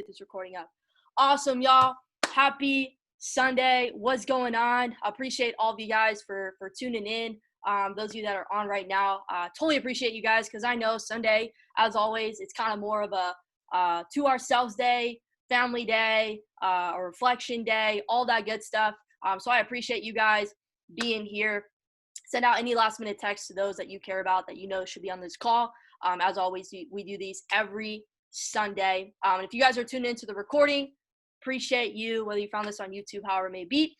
get this recording up. Awesome, y'all. Happy Sunday. What's going on? I appreciate all of you guys for tuning in. Those of you that are on right now, totally appreciate you guys, because I know Sunday, as always, it's kind of more of a to ourselves day, family day, a reflection day, all that good stuff. So I appreciate you guys being here. Send out any last minute texts to those that you care about, that you know should be on this call. As always, we do these every Sunday. If you guys are tuned into the recording, appreciate you, whether you found this on YouTube, however it may be.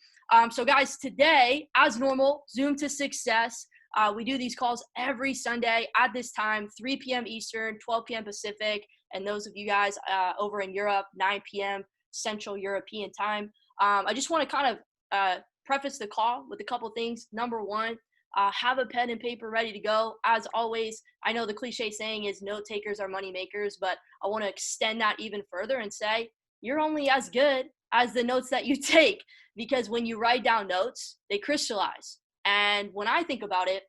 So guys, today, as normal, Zoom to Success. We do these calls every Sunday at this time, 3 p.m. Eastern, 12 p.m. Pacific, and those of you guys over in Europe, 9 p.m. Central European time. I just want to kind of preface the call with a couple things. Number one, have a pen and paper ready to go. As always, I know the cliche saying is note takers are money makers, but I want to extend that even further and say you're only as good as the notes that you take, because when you write down notes, they crystallize. And when I think about it,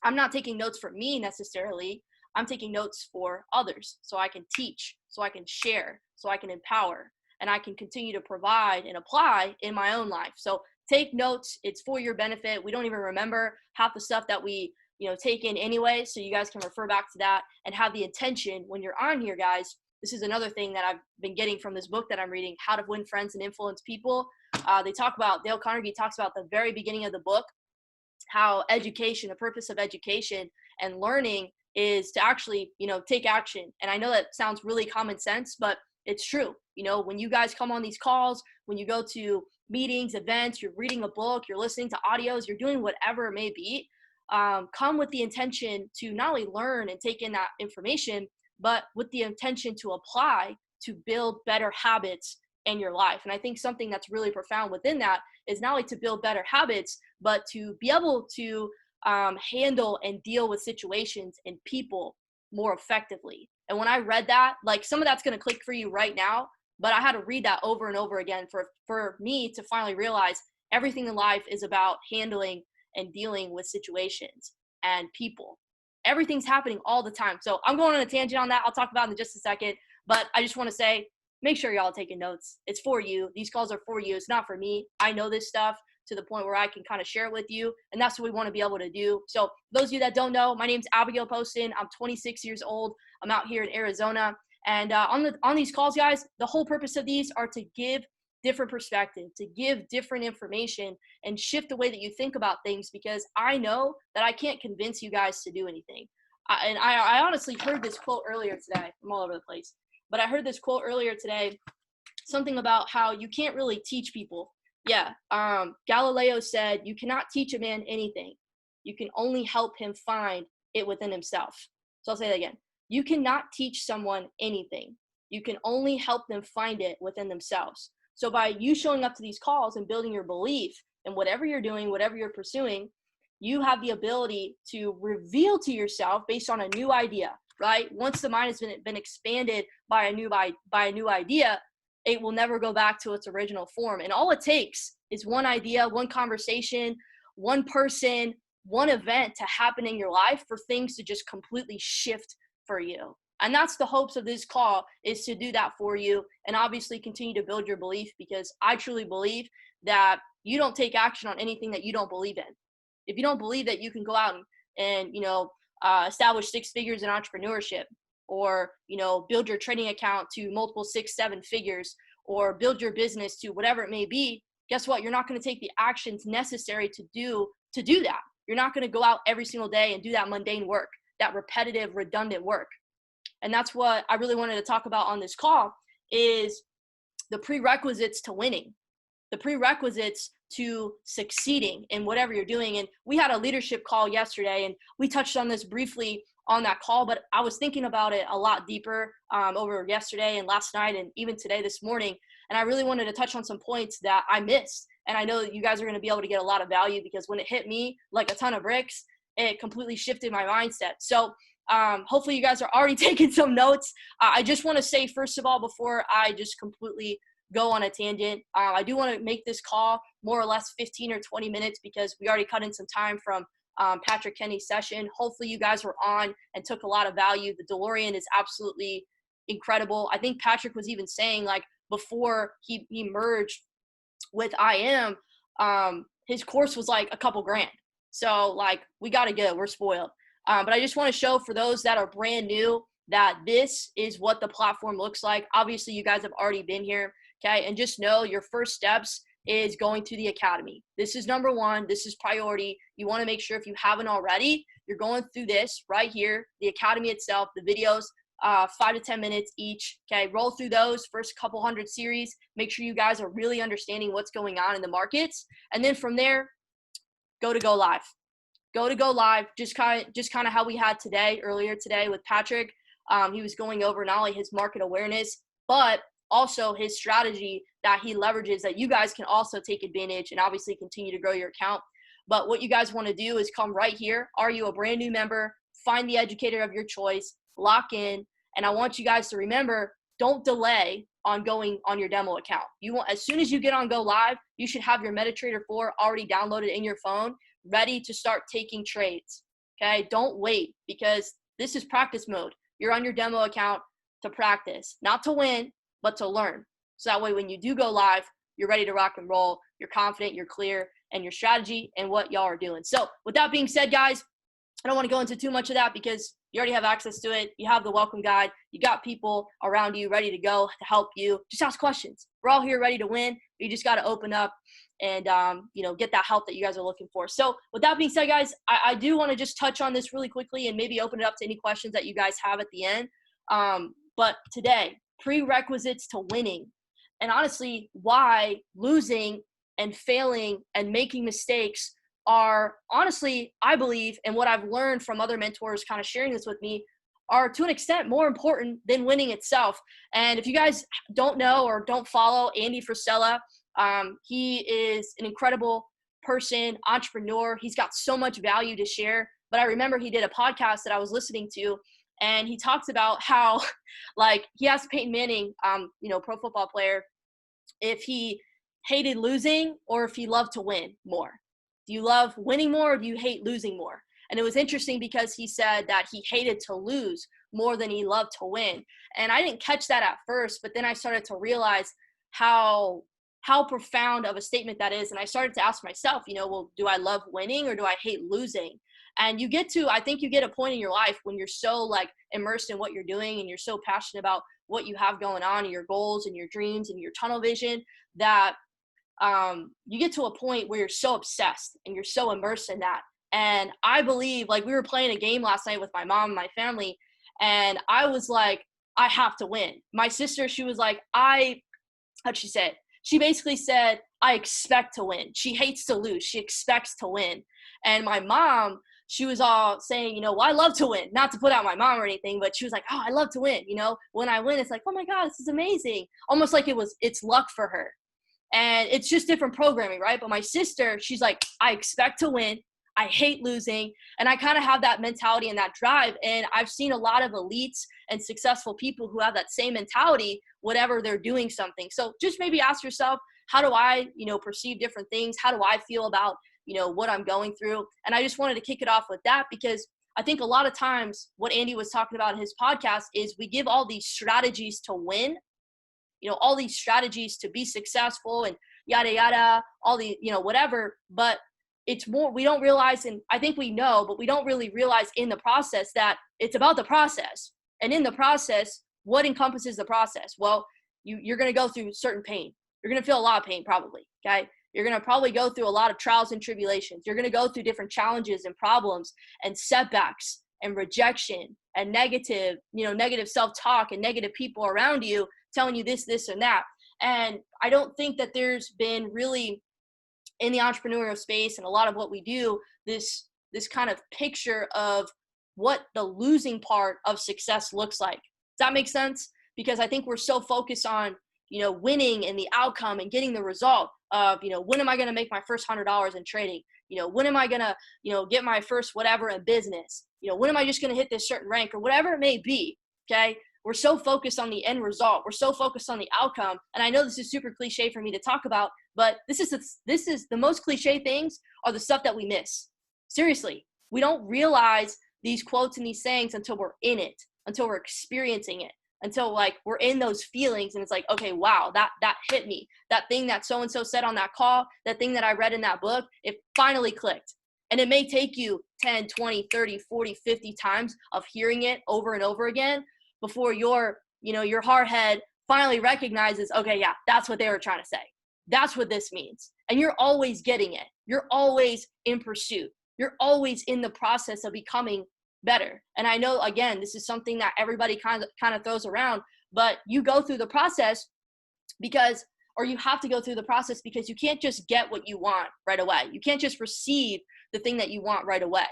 I'm not taking notes for me necessarily. I'm taking notes for others, so I can teach, so I can share, so I can empower, and I can continue to provide and apply in my own life. So take notes. It's for your benefit. We don't even remember half the stuff that we take in anyway, so you guys can refer back to that and have the intention when you're on here, guys. This is another thing that I've been getting from this book that I'm reading, How to Win Friends and Influence People. Dale Carnegie talks about the very beginning of the book, how education, the purpose of education and learning is to actually, take action. And I know that sounds really common sense, but it's true. When you guys come on these calls, when you go to meetings, events, you're reading a book, you're listening to audios, you're doing whatever it may be, come with the intention to not only learn and take in that information, but with the intention to apply to build better habits in your life. And I think something that's really profound within that is not only to build better habits, but to be able to handle and deal with situations and people more effectively. And when I read that, like, some of that's going to click for you right now, but I had to read that over and over again for me to finally realize everything in life is about handling and dealing with situations and people. Everything's happening all the time. So I'm going on a tangent on that. I'll talk about it in just a second, but I just want to say, make sure y'all taking notes. It's for you. These calls are for you. It's not for me. I know this stuff to the point where I can kind of share it with you, and that's what we want to be able to do. So those of you that don't know, my name's Abigail Poston. I'm 26 years old. I'm out here in Arizona. And on these calls, guys, the whole purpose of these are to give different perspective, to give different information and shift the way that you think about things, because I know that I can't convince you guys to do anything. I honestly heard this quote earlier today. I'm all over the place. But I heard this quote earlier today, something about how you can't really teach people. Yeah, Galileo said, you cannot teach a man anything. You can only help him find it within himself. So I'll say that again. You cannot teach someone anything. You can only help them find it within themselves. So by you showing up to these calls and building your belief in whatever you're doing, whatever you're pursuing, you have the ability to reveal to yourself based on a new idea, right? Once the mind has been expanded by a new idea, it will never go back to its original form. And all it takes is one idea, one conversation, one person, one event to happen in your life for things to just completely shift for you. And that's the hopes of this call, is to do that for you, and obviously continue to build your belief, because I truly believe that you don't take action on anything that you don't believe in. If you don't believe that you can go out and establish 6 figures in entrepreneurship, or build your trading account to multiple 6, 7 figures, or build your business to whatever it may be, guess what? You're not going to take the actions necessary to do that. You're not going to go out every single day and do that mundane work, that repetitive, redundant work. And that's what I really wanted to talk about on this call, is the prerequisites to winning, the prerequisites to succeeding in whatever you're doing. And we had a leadership call yesterday, and we touched on this briefly on that call, but I was thinking about it a lot deeper over yesterday and last night and even today, this morning. And I really wanted to touch on some points that I missed. And I know that you guys are going to be able to get a lot of value, because when it hit me like a ton of bricks, it completely shifted my mindset. So hopefully you guys are already taking some notes. I just want to say, first of all, before I just completely go on a tangent, I do want to make this call more or less 15 or 20 minutes, because we already cut in some time from Patrick Kenny's session. Hopefully you guys were on and took a lot of value. The DeLorean is absolutely incredible. I think Patrick was even saying, like, before he merged with IM, his course was like a couple grand. So like, we got to go. We're spoiled. But I just want to show for those that are brand new that this is what the platform looks like. Obviously, you guys have already been here, okay? And just know your first steps is going to the academy. This is number one. This is priority. You want to make sure, if you haven't already, you're going through this right here, the academy itself, the videos, 5 to 10 minutes each. Okay, roll through those first couple hundred series. Make sure you guys are really understanding what's going on in the markets, and then from there, go live. Go live. Just kind of how we had earlier today with Patrick. He was going over not only his market awareness, but also his strategy that he leverages that you guys can also take advantage and obviously continue to grow your account. But what you guys want to do is come right here. Are you a brand new member? Find the educator of your choice, lock in. And I want you guys to remember, don't delay on going on your demo account. You want, as soon as you get on Go Live, you should have your MetaTrader 4 already downloaded in your phone, ready to start taking trades. Okay, don't wait, because this is practice mode. You're on your demo account to practice, not to win, but to learn. So that way, when you do go live, you're ready to rock and roll. You're confident, you're clear, and your strategy and what y'all are doing. So with that being said, guys, I don't want to go into too much of that because you already have access to it. You have the welcome guide. You got people around you ready to go to help you. Just ask questions. We're all here ready to win. You just got to open up and, get that help that you guys are looking for. So with that being said, guys, I do want to just touch on this really quickly and maybe open it up to any questions that you guys have at the end. But today, prerequisites to winning, and honestly, why losing and failing and making mistakes are honestly, I believe, and what I've learned from other mentors kind of sharing this with me, are to an extent more important than winning itself. And if you guys don't know or don't follow Andy Frisella, he is an incredible person, entrepreneur. He's got so much value to share. But I remember he did a podcast that I was listening to, and he talks about how, like, he asked Peyton Manning, pro football player, if he hated losing or if he loved to win more. Do you love winning more or do you hate losing more? And it was interesting because he said that he hated to lose more than he loved to win. And I didn't catch that at first, but then I started to realize how profound of a statement that is. And I started to ask myself, well, do I love winning or do I hate losing? And I think you get a point in your life when you're so like immersed in what you're doing and you're so passionate about what you have going on and your goals and your dreams and your tunnel vision that you get to a point where you're so obsessed and you're so immersed in that. And I believe, like, we were playing a game last night with my mom and my family, and I was like, I have to win. My sister, she was like, how'd she say it? She basically said, I expect to win. She hates to lose. She expects to win. And my mom, she was all saying, well, I love to win. Not to put out my mom or anything, but she was like, oh, I love to win. When I win, it's like, oh my God, this is amazing. Almost like it's luck for her. And it's just different programming, right? But my sister, she's like, I expect to win. I hate losing. And I kind of have that mentality and that drive. And I've seen a lot of elites and successful people who have that same mentality, whatever they're doing something. So just maybe ask yourself, how do I, perceive different things? How do I feel about, what I'm going through? And I just wanted to kick it off with that because I think a lot of times what Andy was talking about in his podcast is we give all these strategies to win, all these strategies to be successful and yada, yada, all the, whatever, but it's more, we don't realize, and I think we know, but we don't really realize in the process that it's about the process. And in the process, what encompasses the process? Well, you're going to go through certain pain. You're going to feel a lot of pain probably, okay? You're going to probably go through a lot of trials and tribulations. You're going to go through different challenges and problems and setbacks and rejection and negative self-talk and negative people around you telling you this, and that. And I don't think that there's been really in the entrepreneurial space and a lot of what we do, this kind of picture of what the losing part of success looks like. Does that make sense? Because I think we're so focused on, winning and the outcome and getting the result of, when am I going to make my first $100 in trading? When am I going to, get my first whatever in business? When am I just going to hit this certain rank or whatever it may be? Okay. We're so focused on the end result. We're so focused on the outcome. And I know this is super cliche for me to talk about, but this is the most cliche things are the stuff that we miss. Seriously, we don't realize these quotes and these sayings until we're in it, until we're experiencing it. until like we're in those feelings and it's like, okay, wow, that hit me. That thing that so-and-so said on that call, that thing that I read in that book, it finally clicked. And it may take you 10, 20, 30, 40, 50 times of hearing it over and over again before your hard head finally recognizes, okay, yeah, that's what they were trying to say. That's what this means. And you're always getting it. You're always in pursuit. You're always in the process of becoming better. And I know, again, this is something that everybody kind of throws around, but you go through the process you have to go through the process because you can't just get what you want right away. You can't just receive the thing that you want right away.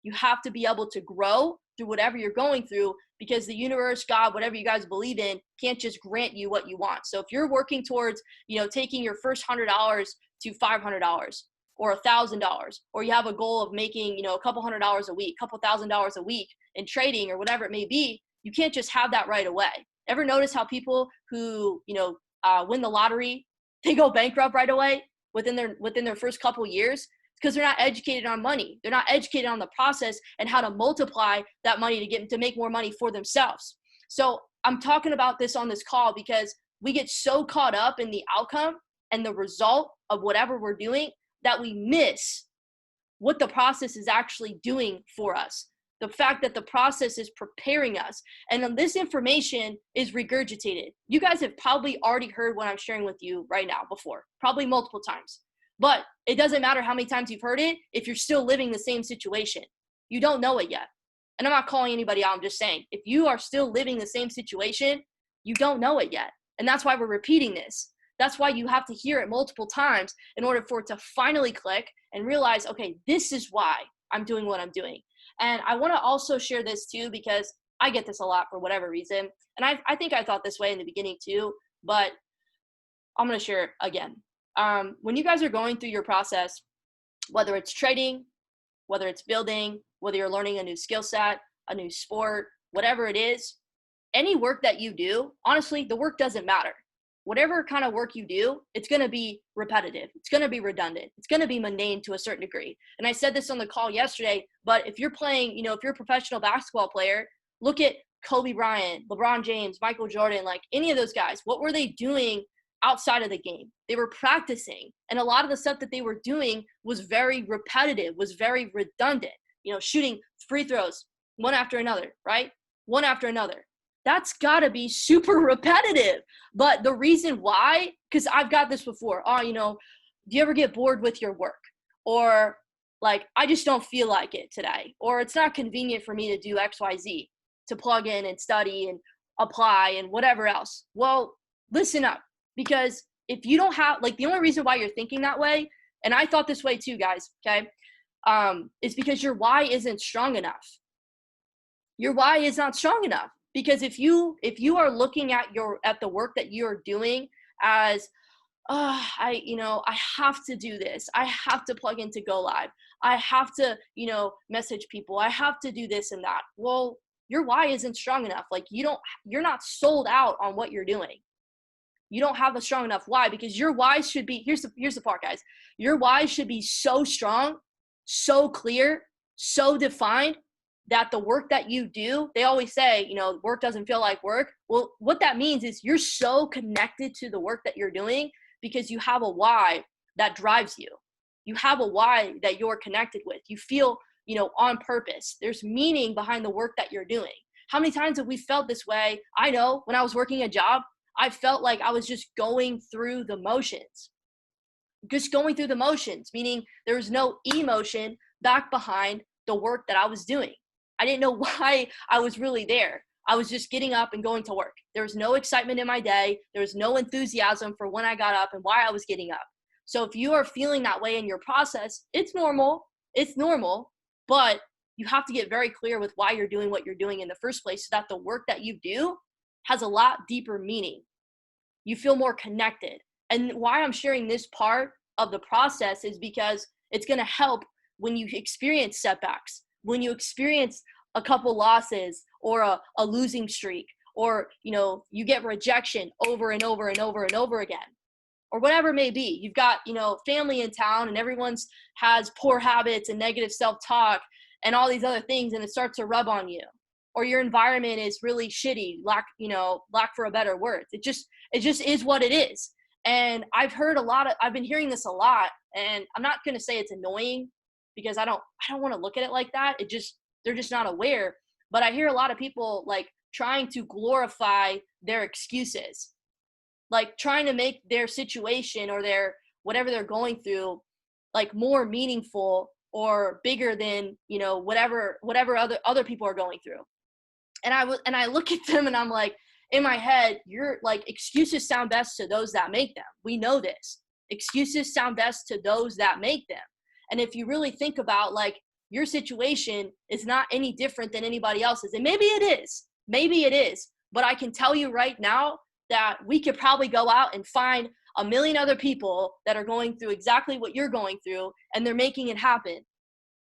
You have to be able to grow through whatever you're going through because the universe, God, whatever you guys believe in, can't just grant you what you want. So if you're working towards, taking your first $100 to $500 or $1,000, or you have a goal of making, a couple $100 a week, couple $1,000 a week in trading or whatever it may be, you can't just have that right away. Ever notice how people who, win the lottery, they go bankrupt right away within their first couple years? Because they're not educated on money. They're not educated on the process and how to multiply that money to make more money for themselves. So I'm talking about this on this call because we get so caught up in the outcome and the result of whatever we're doing that we miss what the process is actually doing for us. The fact that the process is preparing us. And then this information is regurgitated. You guys have probably already heard what I'm sharing with you right now before, probably multiple times. But it doesn't matter how many times you've heard it if you're still living the same situation. You don't know it yet. And I'm not calling anybody out. I'm just saying, if you are still living the same situation, you don't know it yet. And that's why we're repeating this. That's why you have to hear it multiple times in order for it to finally click and realize, okay, this is why I'm doing what I'm doing. And I want to also share this too, because I get this a lot for whatever reason. And I think I thought this way in the beginning too, but I'm going to share it again. When you guys are going through your process, whether it's trading, whether it's building, whether you're learning a new skill set, a new sport, whatever it is, any work that you do, honestly, the work doesn't matter. Whatever kind of work you do, it's going to be repetitive. It's going to be redundant. It's going to be mundane to a certain degree. And I said this on the call yesterday, but if you're playing, if you're a professional basketball player, look at Kobe Bryant, LeBron James, Michael Jordan, like any of those guys. What were they doing outside of the game? They were practicing. And a lot of the stuff that they were doing was very repetitive, was very redundant, shooting free throws one after another, right? One after another. That's got to be super repetitive. But the reason why, because I've got this before. Do you ever get bored with your work? Or like, I just don't feel like it today. Or it's not convenient for me to do X, Y, Z, to plug in and study and apply and whatever else. Well, listen up. Because if you don't have, like, the only reason why you're thinking that way, and I thought this way too, guys, okay, is because your why isn't strong enough. Your why is not strong enough. Because if you are looking at the work that you're doing as, I have to do this. I have to plug into Go Live. I have to, message people. I have to do this and that. Well, your why isn't strong enough. Like you're not sold out on what you're doing. You don't have a strong enough why, because your why should be, here's the part, guys. Your why should be so strong, so clear, so defined that the work that you do, they always say, work doesn't feel like work. Well, what that means is you're so connected to the work that you're doing because you have a why that drives you. You have a why that you're connected with. You feel, on purpose. There's meaning behind the work that you're doing. How many times have we felt this way? I know when I was working a job, I felt like I was just going through the motions. Just going through the motions, meaning there was no emotion back behind the work that I was doing. I didn't know why I was really there. I was just getting up and going to work. There was no excitement in my day. There was no enthusiasm for when I got up and why I was getting up. So if you are feeling that way in your process, it's normal. It's normal, but you have to get very clear with why you're doing what you're doing in the first place so that the work that you do has a lot deeper meaning. You feel more connected. And why I'm sharing this part of the process is because it's going to help when you experience setbacks, when you experience a couple losses or a losing streak, or, you get rejection over and over and over and over again, or whatever it may be. You've got, family in town and everyone's has poor habits and negative self-talk and all these other things, and it starts to rub on you. or your environment is really shitty, lack for a better word. It just is what it is. And I've been hearing this a lot, and I'm not going to say it's annoying because I don't want to look at it like that. They're just not aware. But I hear a lot of people like trying to glorify their excuses, like trying to make their situation or their whatever they're going through like more meaningful or bigger than, whatever other people are going through. And I look at them and I'm like, in my head, you're like, excuses sound best to those that make them. We know this. Excuses sound best to those that make them. And if you really think about like your situation is not any different than anybody else's, and maybe it is, but I can tell you right now that we could probably go out and find a million other people that are going through exactly what you're going through, and they're making it happen.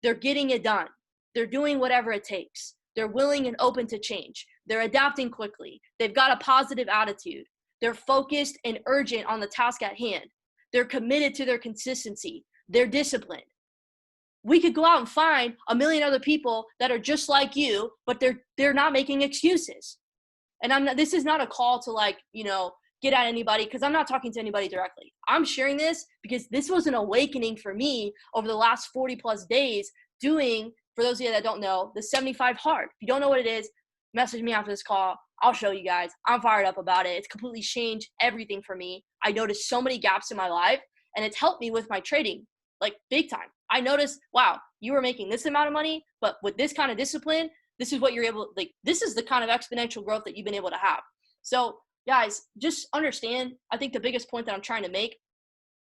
They're getting it done. They're doing whatever it takes. They're willing and open to change. They're adapting quickly. They've got a positive attitude. They're focused and urgent on the task at hand. They're committed to their consistency. They're disciplined. We could go out and find a million other people that are just like you, but they're not making excuses. And this is not a call to like, get at anybody, because I'm not talking to anybody directly. I'm sharing this because this was an awakening for me over the last 40 plus days doing, for those of you that don't know, the 75 hard. If you don't know what it is, message me after this call. I'll show you guys. I'm fired up about it. It's completely changed everything for me. I noticed so many gaps in my life, and it's helped me with my trading, like big time. I noticed, wow, you were making this amount of money, but with this kind of discipline, this is what you're able, like, this is the kind of exponential growth that you've been able to have. So guys, just understand, I think the biggest point that I'm trying to make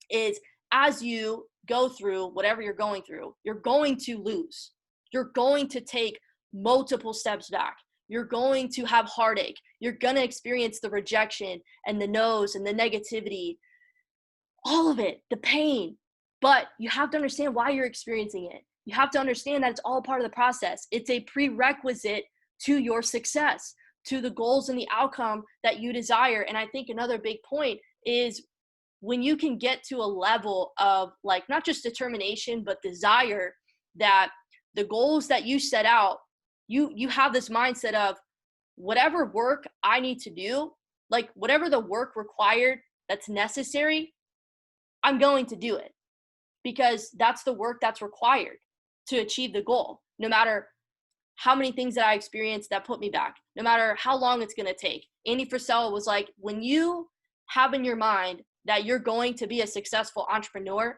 is as you go through whatever you're going through, you're going to lose. You're going to take multiple steps back. You're going to have heartache. You're going to experience the rejection and the no's and the negativity, all of it, the pain. But you have to understand why you're experiencing it. You have to understand that it's all part of the process. It's a prerequisite to your success, to the goals and the outcome that you desire. And I think another big point is when you can get to a level of like, not just determination, but desire, that the goals that you set out, you have this mindset of whatever work I need to do, like whatever the work required that's necessary, I'm going to do it, because that's the work that's required to achieve the goal. No matter how many things that I experienced that put me back, no matter how long it's going to take. Andy Frisella was like, when you have in your mind that you're going to be a successful entrepreneur,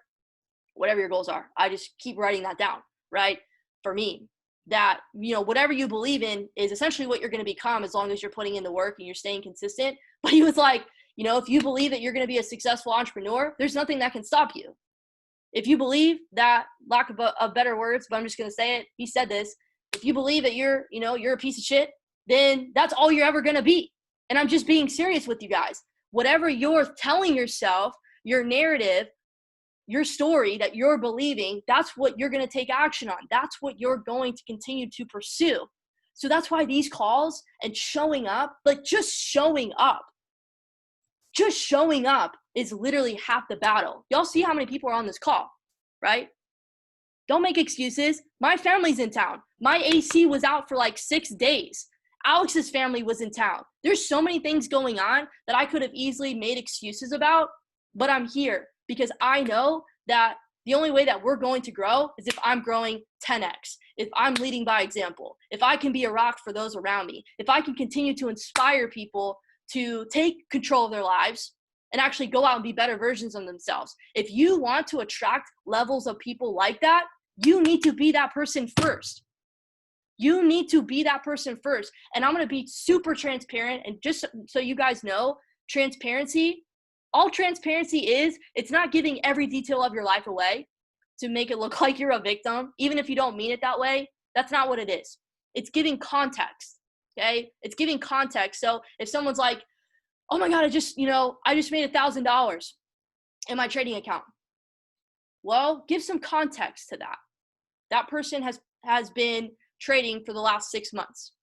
whatever your goals are, I just keep writing that down, right? For me, that, whatever you believe in is essentially what you're going to become as long as you're putting in the work and you're staying consistent. But he was like, if you believe that you're going to be a successful entrepreneur, there's nothing that can stop you. If you believe that, lack of better words, but I'm just going to say it, he said this, if you believe that you're a piece of shit, then that's all you're ever going to be. And I'm just being serious with you guys. Whatever you're telling yourself, your narrative, your story that you're believing, that's what you're going to take action on. That's what you're going to continue to pursue. So that's why these calls and showing up, like just showing up is literally half the battle. Y'all see how many people are on this call, right? Don't make excuses. My family's in town. My AC was out for like 6 days. Alex's family was in town. There's so many things going on that I could have easily made excuses about, but I'm here because I know that the only way that we're going to grow is if I'm growing 10x, if I'm leading by example, if I can be a rock for those around me, if I can continue to inspire people to take control of their lives and actually go out and be better versions of themselves. If you want to attract levels of people like that, you need to be that person first. You need to be that person first. And I'm going to be super transparent. And just so you guys know, all transparency is, it's not giving every detail of your life away to make it look like you're a victim, even if you don't mean it that way. That's not what it is. It's giving context, okay? It's giving context. So if someone's like, oh my God, I just made $1,000 in my trading account. Well, give some context to that. That person has been trading for the last 6 months.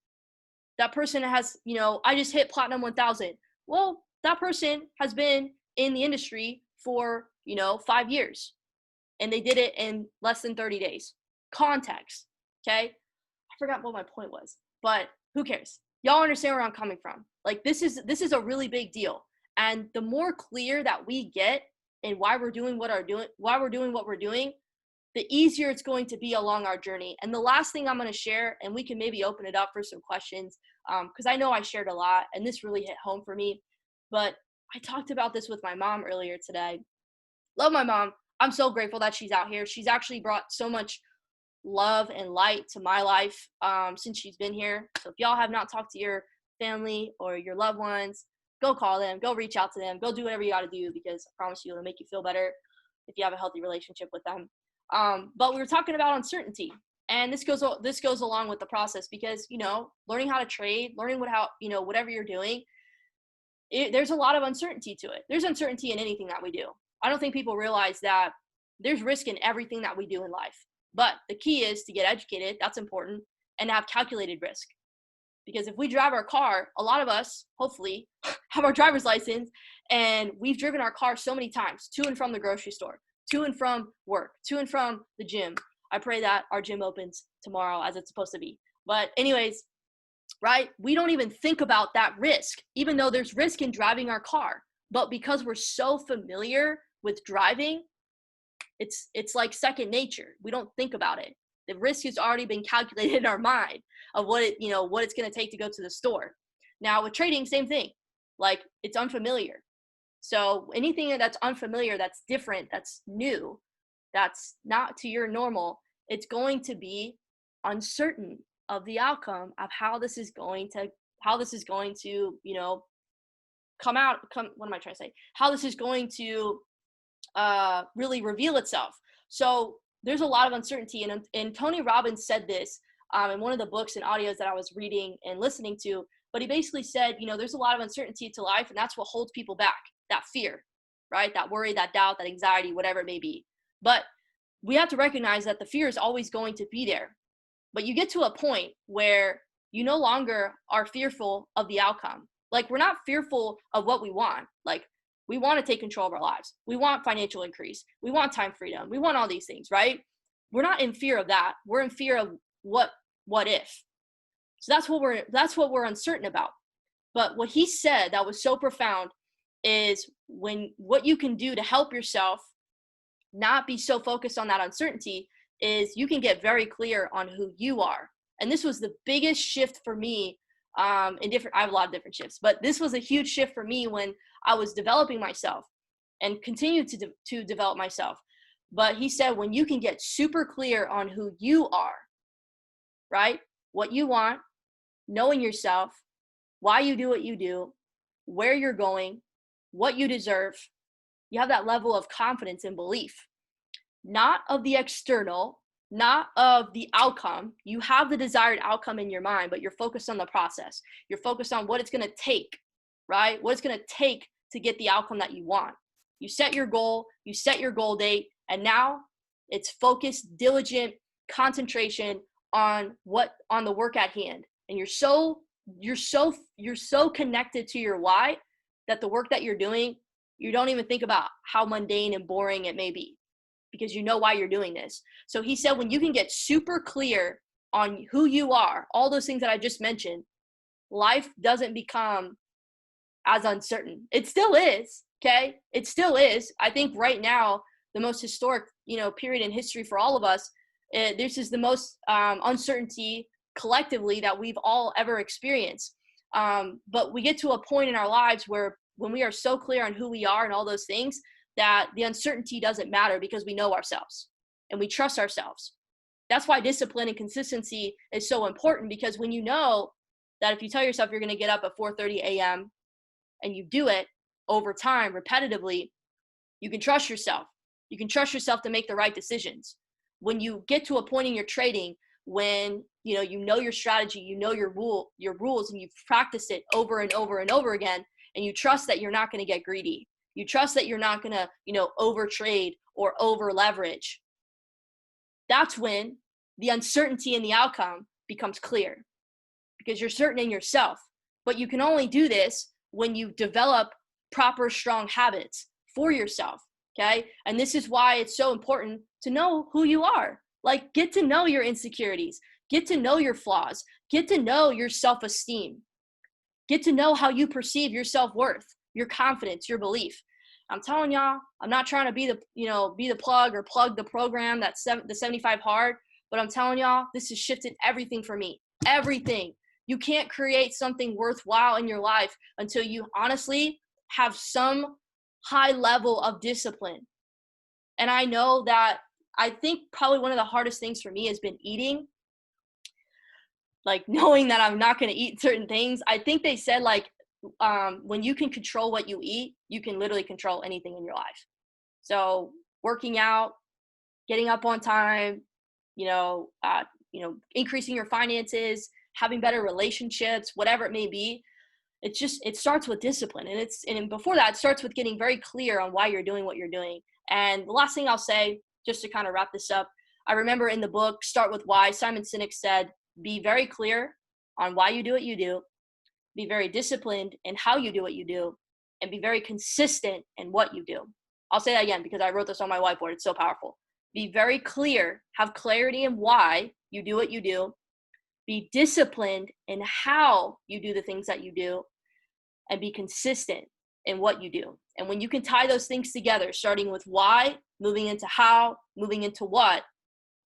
That person has, I just hit Platinum 1000. Well, that person has been in the industry for, 5 years, and they did it in less than 30 days. Context, okay? I forgot what my point was, but Who cares? Y'all understand where I'm coming from. Like this is a really big deal. And the more clear that we get in why we're doing what we're doing, the easier it's going to be along our journey. And the last thing I'm going to share, and we can maybe open it up for some questions, because I know I shared a lot and this really hit home for me. But I talked about this with my mom earlier today. Love my mom. I'm so grateful that she's out here. She's actually brought so much love and light to my life since she's been here. So if y'all have not talked to your family or your loved ones, go call them, go reach out to them, go do whatever you got to do, because I promise you it'll make you feel better if you have a healthy relationship with them. But we were talking about uncertainty, and this goes along with the process, because learning how to trade, learning whatever you're doing, there's a lot of uncertainty to it. There's uncertainty in anything that we do. I don't think people realize that there's risk in everything that we do in life. But the key is to get educated. That's important. And have calculated risk. Because if we drive our car, a lot of us, hopefully, have our driver's license, and we've driven our car so many times to and from the grocery store, to and from work, to and from the gym. I pray that our gym opens tomorrow as it's supposed to be. But anyways, right? We don't even think about that risk, even though there's risk in driving our car. But because we're so familiar with driving, it's like second nature. We don't think about it. The risk has already been calculated in our mind of what it's going to take to go to the store. Now with trading, same thing. Like, it's unfamiliar. So anything that's unfamiliar, that's different, that's new, that's not to your normal, it's going to be uncertain of the outcome of how this is going to what am I trying to say? How this is going to really reveal itself. So there's a lot of uncertainty, and Tony Robbins said this in one of the books and audios that I was reading and listening to. But he basically said, there's a lot of uncertainty to life, and that's what holds people back. That fear, right? That worry, that doubt, that anxiety, whatever it may be. But we have to recognize that the fear is always going to be there. But you get to a point where you no longer are fearful of the outcome. Like, we're not fearful of what we want. Like, we want to take control of our lives. We want financial increase. We want time freedom. We want all these things, right? We're not in fear of that. We're in fear of what if. So that's what we're uncertain about. But what he said that was so profound is what you can do to help yourself not be so focused on that uncertainty is you can get very clear on who you are. And this was the biggest shift for me I have a lot of different shifts, but this was a huge shift for me when I was developing myself and continue to develop myself. But he said, when you can get super clear on who you are, right? What you want, knowing yourself, why you do what you do, where you're going, what you deserve, you have that level of confidence and belief, not of the external, not of the outcome. You have the desired outcome in your mind, but you're focused on the process. You're focused on what it's going to take, right? What it's going to take to get the outcome that you want. You set your goal, you set your goal date, and now it's focused, diligent concentration on the work at hand. And you're so connected to your why that the work that you're doing, you don't even think about how mundane and boring it may be, because you know why you're doing this. So he said, when you can get super clear on who you are, all those things that I just mentioned, life doesn't become as uncertain. It still is, okay? It still is. I think right now, the most historic, period in history for all of us, this is the most uncertainty collectively that we've all ever experienced. But we get to a point in our lives where when we are so clear on who we are and all those things, that the uncertainty doesn't matter, because we know ourselves and we trust ourselves. That's why discipline and consistency is so important, because when you know that if you tell yourself you're going to get up at 4:30 a.m. and you do it over time, repetitively, you can trust yourself. You can trust yourself to make the right decisions. When you get to a point in your trading, when you know your strategy, you know your rules, and you've practiced it over and over and over again, and you trust that you're not going to get greedy. You trust that you're not going to, over trade or over leverage. That's when the uncertainty in the outcome becomes clear, because you're certain in yourself. But you can only do this when you develop proper, strong habits for yourself. Okay. And this is why it's so important to know who you are. Like, get to know your insecurities, get to know your flaws, Get to know your self-esteem. Get to know how you perceive your self-worth, your confidence, your belief. I'm telling y'all, I'm not trying to be the plug or plug the program that's the 75 hard, but I'm telling y'all, this has shifted everything for me. Everything. You can't create something worthwhile in your life until you honestly have some high level of discipline. And I know that I think probably one of the hardest things for me has been eating, like knowing that I'm not going to eat certain things. I think they said like when you can control what you eat, you can literally control anything in your life. So working out, getting up on time, increasing your finances, having better relationships, whatever it may be. It starts with discipline, and before that, it starts with getting very clear on why you're doing what you're doing. And the last thing I'll say, just to kind of wrap this up, I remember in the book Start With Why, Simon Sinek said, be very clear on why you do what you do, be very disciplined in how you do what you do, and be very consistent in what you do. I'll say that again because I wrote this on my whiteboard. It's so powerful. Be very clear, have clarity in why you do what you do, be disciplined in how you do the things that you do, and be consistent in what you do. And when you can tie those things together, starting with why, moving into how, moving into what,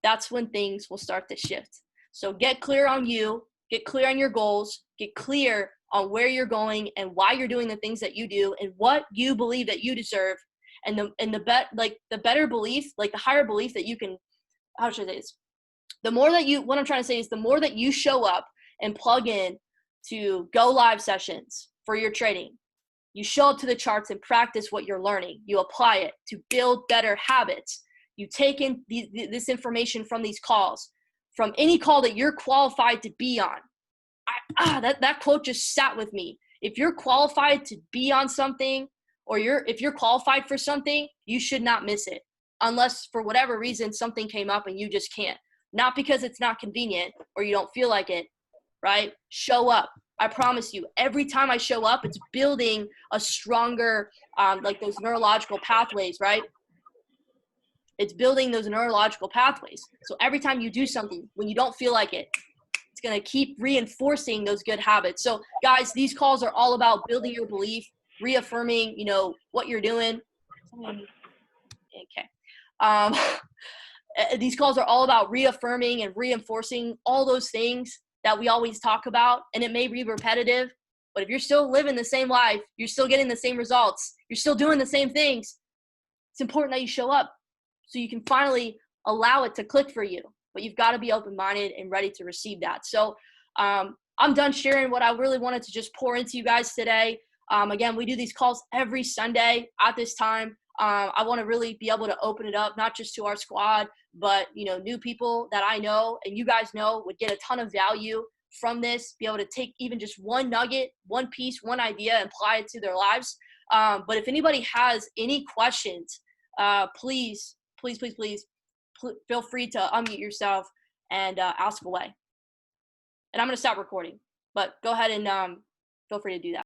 that's when things will start to shift. So get clear on you, get clear on your goals, get clear on where you're going and why you're doing the things that you do and what you believe that you deserve. And the better belief, like the higher belief that you can, how should I say this? What I'm trying to say is the more that you show up and plug in to go live sessions for your trading, you show up to the charts and practice what you're learning. You apply it to build better habits. You take in this information from these calls, from any call that you're qualified to be on. That quote just sat with me. If you're qualified to be on something, or if you're qualified for something, you should not miss it, unless for whatever reason something came up and you just can't. Not because it's not convenient or you don't feel like it, right? Show up. I promise you, every time I show up, it's building a stronger, like those neurological pathways, right? It's building those neurological pathways. So every time you do something, when you don't feel like it, it's going to keep reinforcing those good habits. So guys, these calls are all about building your belief, reaffirming, what you're doing. Okay. These calls are all about reaffirming and reinforcing all those things that we always talk about. And it may be repetitive, but if you're still living the same life, you're still getting the same results, you're still doing the same things, it's important that you show up so you can finally allow it to click for you. But you've got to be open-minded and ready to receive that. So I'm done sharing what I really wanted to just pour into you guys today. Again, we do these calls every Sunday at this time. I want to really be able to open it up, not just to our squad, but, new people that I know and you guys know would get a ton of value from this, be able to take even just one nugget, one piece, one idea, and apply it to their lives. But if anybody has any questions, please feel free to unmute yourself and ask away. And I'm going to stop recording, but go ahead and feel free to do that.